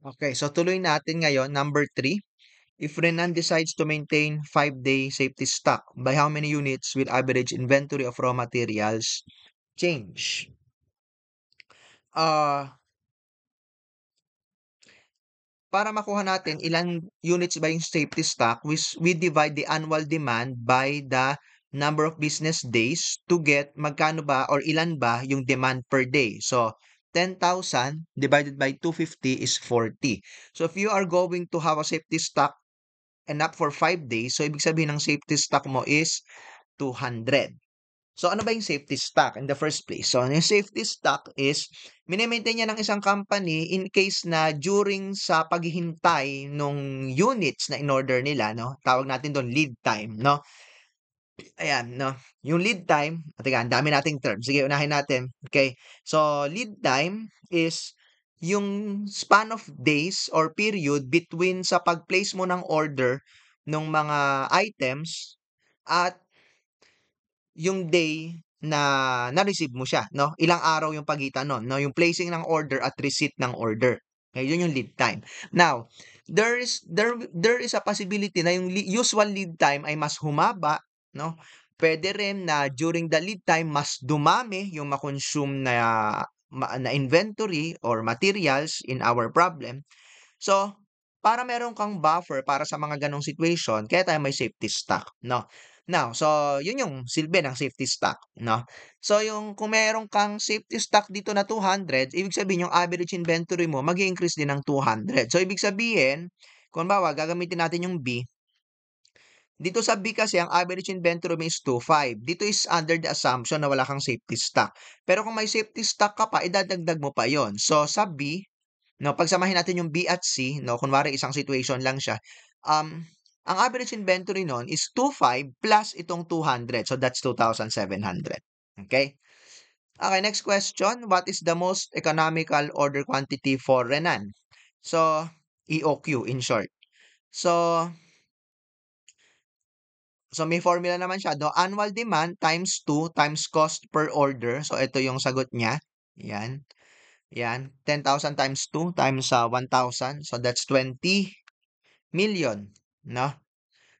Okay, so tuloy natin ngayon, number 3. If Renan decides to maintain 5-day safety stock, by how many units will average inventory of raw materials change? Ah, para makuha natin ilan units ba yung safety stock, we divide the annual demand by the number of business days to get magkano ba or ilan ba yung demand per day. So, 10,000 divided by 250 is 40. So, if you are going to have a safety stock enough for 5 days, so ibig sabihin ng safety stock mo is 200. So, ano ba yung safety stock in the first place? So, yung safety stock is, minimaintain niya ng isang company in case na during sa paghihintay nung units na in-order nila, no? Tawag natin doon lead time, no? Ayan, no? Yung lead time, teka, ang dami nating terms. Sige, unahin natin. Okay. So, lead time is yung span of days or period between sa pag-place mo ng order ng mga items at yung day na na-receive mo siya, no? Ilang araw yung pagitan nun, no? Yung placing ng order at receipt ng order. Okay, yun yung lead time. Now, there is a possibility na yung usual lead time ay mas humaba, no? Pwede rin na during the lead time mas dumami yung makonsume na na inventory or materials in our problem. So, para meron kang buffer para sa mga ganong situation, kaya tayo may safety stock, no? Now, so yun yung silbi ng safety stock, no? So yung kung meron kang safety stock dito na 200, ibig sabihin yung average inventory mo mag-i-increase din ng 200. So ibig sabihin, kung bawa gagamitin natin yung B, dito sa B kasi ang average inventory mo is 25. Dito is under the assumption na wala kang safety stock. Pero kung may safety stock ka pa, idadagdag mo pa yon. So sa B, no, pagsamahin natin yung B at C, no, kunwari isang situation lang siya. Ang average inventory nun is 25 plus itong 200. So that's 2,700. Okay? Okay, next question. What is the most economical order quantity for Renan? So, EOQ in short. So, may formula naman siya. No? Annual demand times 2 times cost per order. So, ito yung sagot niya. Yan. Yan. 10,000 times 2 times 1,000. So, that's 20 million. No?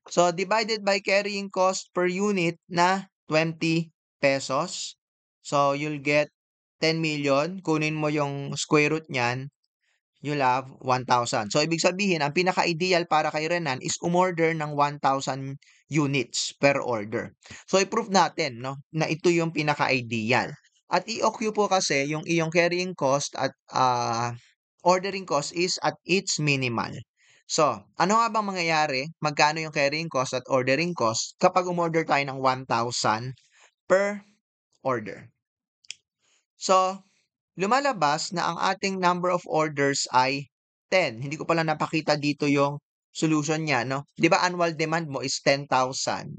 So, divided by carrying cost per unit na 20 pesos. So, you'll get 10 million. Kunin mo yung square root niyan, you'll have 1,000. So, ibig sabihin, ang pinaka-ideal para kay Renan is umorder ng 1,000 units per order. So, i-prove natin, no, na ito yung pinaka-ideal. At i-OQ po kasi yung iyong carrying cost at ordering cost is at its minimal. So, ano nga bang mangyayari? Magkano yung carrying cost at ordering cost kapag umorder tayo ng 1,000 per order? So, lumalabas na ang ating number of orders ay 10. Hindi ko pala napakita dito yung solution niya, no? 'Di ba annual demand mo is 10,000,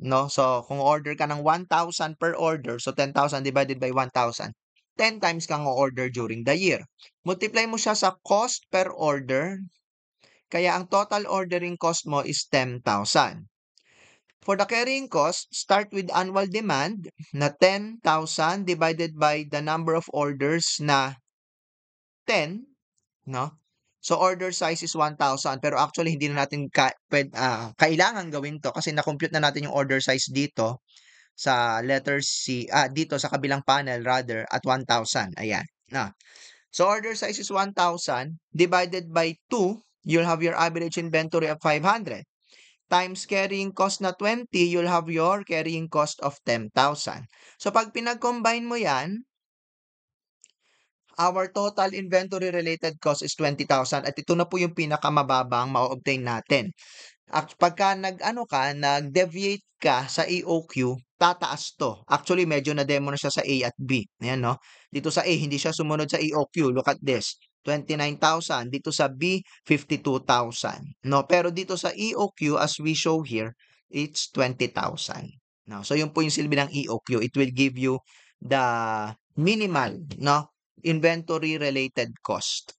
no? So, kung order ka ng 1,000 per order, so 10,000 divided by 1,000, 10 times kang order during the year. Multiply mo siya sa cost per order, kaya ang total ordering cost mo is 10,000. For the carrying cost, start with annual demand na 10,000 divided by the number of orders na 10, no? So, order size is 1,000 pero actually hindi na natin kailangan gawin to kasi na-compute na natin yung order size dito sa letter C, dito sa kabilang panel rather at 1,000. Ayan. Na. So, order size is 1,000 divided by 2, you'll have your average inventory of 500. Times carrying cost na 20, you'll have your carrying cost of 10,000. So, pag pinag-combine mo yan, our total inventory related cost is 20,000 at ito na po yung pinakamababang ma-obtain natin. At pagka nag-deviate ka sa EOQ, tataas to. Actually, medyo na-demo na siya sa A at B. Ayan, no? Dito sa A, hindi siya sumunod sa EOQ. Look at this. 29,000. Dito sa B, 52,000. No? Pero dito sa EOQ, as we show here, it's 20,000. No? So, yun po yung silbi ng EOQ. It will give you the minimal, no, inventory related cost.